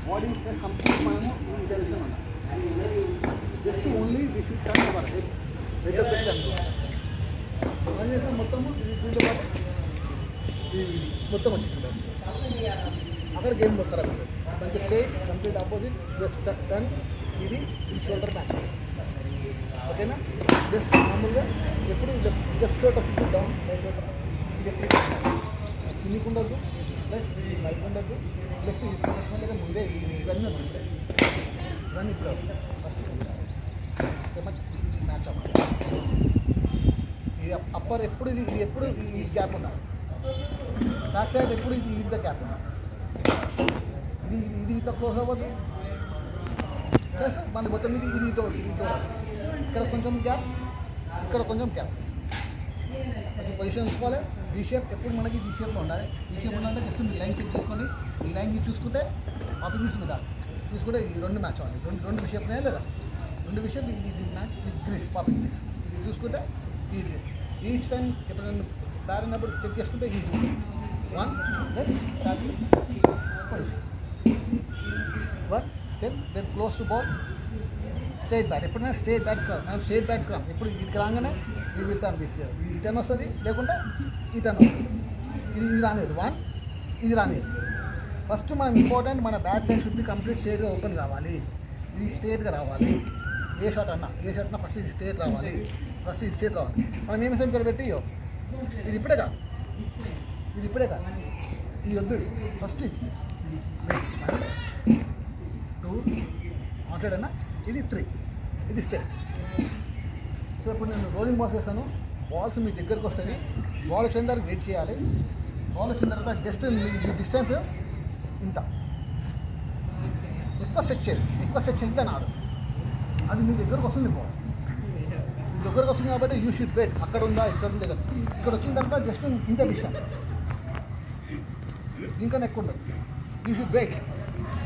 Body is complete మనము ఈ direction అన్న just only we should turn our head పెట్టి అనుకో మనం చేసిన మొత్తము దీంతో పాటు ఇది మొత్తం వచ్చింది అక్కడ గేమ్ ఖరాబ్ మంచి straight complete opposite just turn ఇది షోల్డర్ మ్యాచ్ ఓకేనా జస్ట్ మామూలుగా ఎప్పుడు left shoulder foot down right shoulder ఇది కిందికి ఉండద్దు ప్లస్ రైట్ ఉండద్దు ప్లస్ ఇది ముందే ఇవన్నీ ఉంటాయి ఇవన్నీ ఇప్పుడు ఫస్ట్ మ్యాచ్ అవ్వాలి ఇది అప్పర్ ఎప్పుడు ఇది ఎప్పుడు ఈ గ్యాప్ ఉండాలి బ్యాక్ సైడ్ ఎప్పుడు ఇది ఇంత గ్యాప్ ఉండాలి ఇది ఇట్లా క్లోజ్ అవ్వదు చేస్తే మన మొత్తం ఇది ఇది ఇక్కడ కొంచెం గ్యాప్ ఇక్కడ కొంచెం గ్యాప్ కొంచెం పొజిషన్ తీసుకోవాలి ఈ షేప్ ఎప్పుడు మనకి ఈ షేప్లో ఉండాలి ఈ షేప్ ఉండాలంటే జస్ట్ మీ లైన్ చెక్ చేసుకొని ఈ లైన్ చూసుకుంటే ఆపోజిట్స్ మీద చూసుకుంటే ఈ రెండు మ్యాచ్ అవ్వాలి రెండు షేప్ ఉన్నాయా లేదా రెండు విషయం ఇది మ్యాచ్ ఇది గ్రీస్ పాపింగ్ గ్రీస్ ఇది చూసుకుంటే ఈజీ ఈచ్ టైం ఎప్పుడైనా బ్యార్ అయినప్పుడు చెక్ చేసుకుంటే easy one then position one then close to ball straight bat ఎప్పుడైనా స్ట్రైట్ బ్యాట్స్ కాదు మనం స్ట్రైట్ బ్యాట్స్ రాం ఎప్పుడు ఇది రాగానే ఇది టర్న్ తీసేది ఈ టర్న్ వస్తుంది లేకుంటే ఈ టర్న్ వస్తుంది ఇది రానిది వన్ ఇది రానిది ఫస్ట్ మనం ఇంపార్టెంట్ మన bat line should be complete స్ట్రైట్గా ఓపెన్ కావాలి ఇది స్ట్రైట్గా రావాలి ఏ షాట్ అన్నా ఫస్ట్ ఇది స్ట్రైట్ రావాలి ఫస్ట్ ఇది స్ట్రైట్ రావాలి మనం ఏమి సెంటర్ పెట్టి ఇది ఇప్పుడే కాదు ఇది వద్దు ఫస్ట్ ఇది 2 ఆన్ సైడ్ అన్నా ఇది 3 ఇది స్ట్రైట్ సో ఇప్పుడు నేను రోలింగ్ బాల్స్ వేస్తాను బాల్స్ మీ దగ్గరకు వస్తుంది బాల్ వచ్చిన తర్వాత వెయిట్ చేయాలి బాల్ వచ్చిన తర్వాత జస్ట్ మీ డిస్టెన్స్ ఇంత ఎక్కువ స్ట్రెచ్ చేసి దాన్ని ఆడు అది మీ దగ్గరకు వస్తుంది బాల్ మీ దగ్గరకు వస్తుంది కాబట్టి యూ షుడ్ వెయిట్ అక్కడ ఉందా ఇక్కడ ఉంది కదా ఇక్కడ వచ్చిన తర్వాత జస్ట్ ఇంత డిస్టెన్స్ ఇంకా ఎక్కువ ఉండదు యూ షుడ్ వెయిట్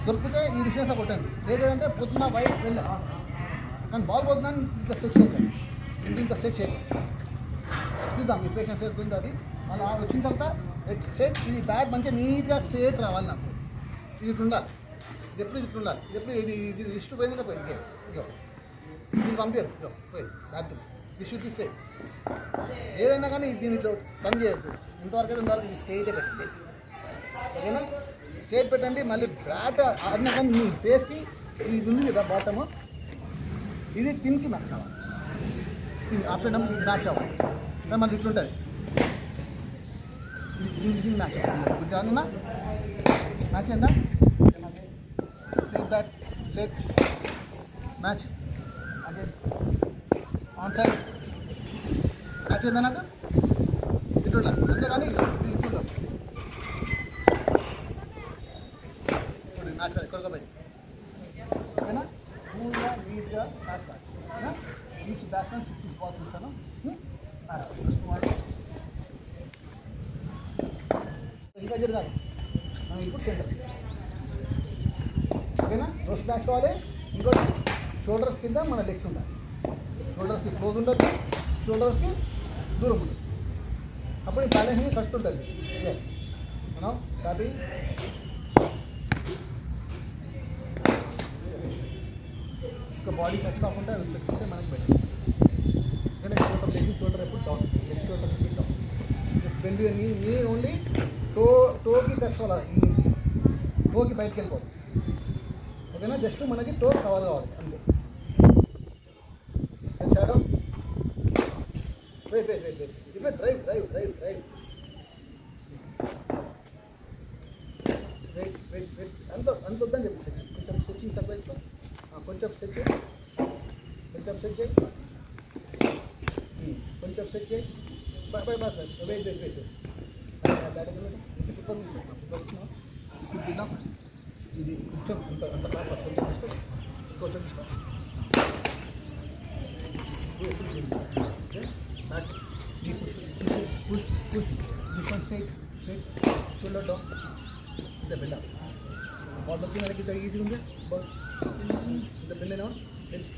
దొరికితే ఈ డిస్టెన్స్ కొట్టండి లేదంటే పొద్దున్న వైట్ వెళ్ళా కానీ బాల్ పోతుందని ఇంకా స్ట్రెచ్ చేయాలి ఇంత స్ట్రెచ్ చేయాలి చూద్దాం మీ పేషెన్స్ వెళ్తుంది అది అలా వచ్చిన తర్వాత స్ట్రెచ్ ఇది బ్యాట్ మంచిగా నీట్గా స్ట్రేట్ రావాలి నాకు ఇది ఉండాలి ఇది ఎప్పుడు ఉండాలి ఇది లిస్ట్ పోయింది పోయింది ఇది పంపించదు పోయి బ్యాట్ ఇది షుడ్ బి స్ట్రేట్ ఏదైనా కానీ దీనిలో పని చేయొద్దు ఇంతవరకు ఇది స్ట్రేటే పెట్టండి ఓకేనా స్ట్రేట్ పెట్టండి మళ్ళీ బ్యాట్ ఆడినా కానీ మీ ఫేస్కి ఇది ఉంది కదా బాటము ఇది కిందకి మ్యాచ్ అవ్వాలి ఆఫ్టర్ మ్యాచ్ అవ్వాలి కానీ మనకి ఇట్లుంటుంది ఇది మ్యాచ్ అవ్వాలి అన్నా మ్యాచ్ అయిందా స్ట్రేట్ బ్యాట్ స్ట్రేట్ మ్యాచ్ అదే ఆన్ సైడ్ మ్యాచ్ అయిందా నాకు ఇట్లుండాలి అంతేగాని ఇట్లుండాలి మ్యాచ్ ఎక్కడికి పోయి ఓకేనా కూల్గా నీట్గా మ్యాచ్ ఓకేనా ఈచ్ బ్యాట్స్మెన్ 6 balls ఇస్తాను ఇంకా జరగాలి ఇప్పుడు సెంటర్ ఓకేనా రోస్ట్ మ్యాచ్ కావాలి ఇంకోటి షోల్డర్స్ కింద మన లెగ్స్ ఉండాలి షోల్డర్స్కి క్లోజ్ ఉండదు షోల్డర్స్కి దూరం ఉండదు అప్పుడు ఈ బ్యాలెన్స్ కరెక్ట్ ఉంటుంది ఎస్ మనం హ్యాపీ ఇంకా బాడీ టచ్ కాకుండా పెట్టుకుంటే మనకి బెటర్ ఎందుకంటే షోల్డర్ ఎప్పుడు డౌన్ లెఫ్ట్ షోల్డర్ ఎప్పుడు డౌన్ జస్ట్ బెండ్ నీ ఓన్లీ టోకి టచ్ కావాలి టోకి బయటకు వెళ్ళిపోవాలి ఓకేనా జస్ట్ మనకి టో కవర్ కావాలి అంతే తెచ్చాడు వెయిట్ డ్రైవ్ వెయిట్ అంత వద్దని చెప్పి కొంచెం స్ట్రెచ్చింగ్ తక్కువ ఇచ్చుకో కొంచెం స్ట్రెచ్ చేయి కొంచెం స్ట్రెచ్ చేయి వెయిట్ ఇది కొంచెం అంత క్లాస్ కొంచెం తీసుకో కొంచెం తీసుకో పుష్ స్ట్రైట్ షోల్డర్ డౌన్ ఇంత బిల్డప్ బాల్ దొరికిన ఈజీగా ఉంది బాల్ ఇంత బెండేనా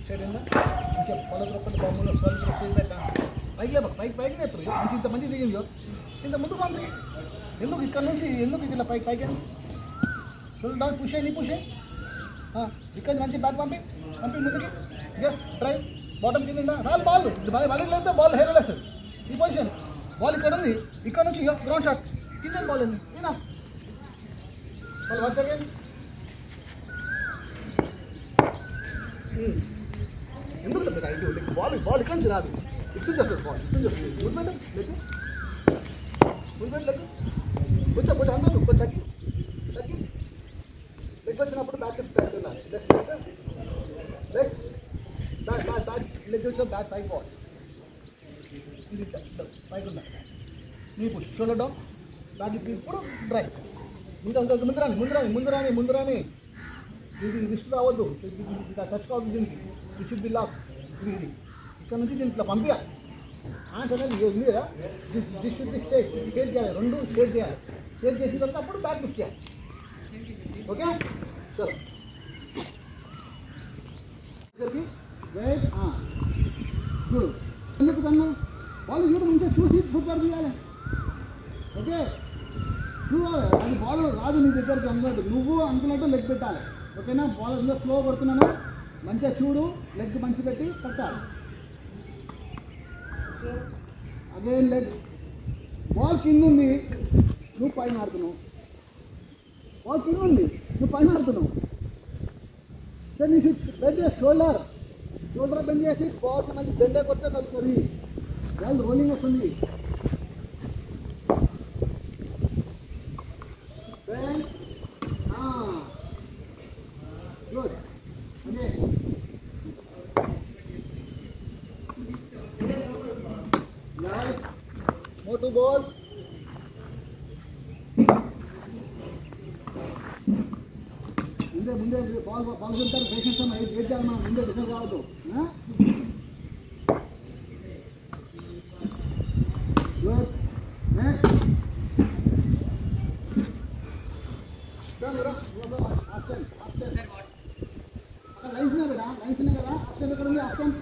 సైడ్ అయిందా కొంచెం పొలకొక్కటి బొమ్మలు పొలకొక స్టేజ్ పెట్టా పైకి పైకి ఎత్తారు మంచి ఇంత మంచి దిగింది ఇంత ముందు పంపి ఎందుకు ఇక్కడ నుంచి ఎందుకు ఇట్లా పైకి షోల్డర్ డౌన్ పుష్ అయ్యి పుష్ ఇక్కడ మంచి బ్యాట్ పంపి ముందుకి ఎస్ డ్రైవ్ బాటమ్ కింద రాలి బాల్ వాళ్ళకి లేకపోతే బాల్ హెయిర్ వేస్తుంది ఈ పొజిషన్ బాల్ ఇక్కడ ఉంది ఇక్కడ నుంచి గ్రౌండ్ షాట్ కింద బాల్ ఉంది ఈనా బాల్ వర్క్ అగైన్ ఎందుకు లేదు ఐటీ లైక్ బాల్ ఇక్కడ నుంచి రాదు ఇటు చేస్తుంది బాల్ ఇటు చేస్తుంది మూవ్మెంట్ లెగ్ కొంచెం అందరూ కొంచెం తగ్గి లెగ్ వచ్చినప్పుడు బ్యాట్ వెళ్ళాలి లెగ్ లెగ్ వచ్చిన బ్యాట్ పైకి పోవాలి ఇది పైకి ఉందా నీ పుష్ షోల్డర్ డౌన్ బ్యాట్ ఇప్పుడు డ్రైవ్ ఇంకా ముందు రాని ఇది రిస్ట్ రావద్దు టచ్ కావద్దు దీనికి ఇది షుడ్ బి లాక్ ఇది ఇక్కడ నుంచి దీనికి ఇట్లా పంపించాలి ఆన్సర్ అనేది ఉంది కదా దిస్ షుడ్ బి స్టేట్ చేయాలి రెండు స్టేట్ చేయాలి స్టేట్ చేసిన తర్వాత అప్పుడు బ్యాట్ పుష్ చేయాలి ఓకే చలో వెయిట్ చూడు ఎందుకు కన్నా వాళ్ళు చూడు మంచిగా చూసి ఫుట్ వర్క్ చేయాలి ఓకే చూడాలి అది బాల్ రాదు నీ దగ్గరికి అనుకున్నట్టు నువ్వు అనుకున్నట్టు లెగ్ పెట్టాలి ఓకేనా బాల్ ఇందులో స్లో కొడుతున్నాను మంచిగా చూడు లెగ్ మంచి పెట్టి పెట్టాలి అగైన్ లెగ్ బాల్ కింద ఉంది నువ్వు పైన ఆడుతున్నావు బాల్ కింద ఉంది నువ్వు పైన ఆడుతున్నావు సరే నీ బెండ్ షోల్డర్ బెండ్ చేసి బాల్ మంచి బెండే కొడితే తగ్గుతుంది బాల్ రోలింగ్ వస్తుంది గుడ్ అదే నైస్ మోర్ టు బాల్ ముందే బాల్ వెళ్తారు పేషెంట్స్ వెయిట్ చేయాలి మనం ముందే డిసైడ్ కావద్దు గుడ్ నెక్స్ట్ లైన్స్ కదా లైన్స్ కదా ఆప్షన్ ఎక్కడ ఉంది ఆప్షన్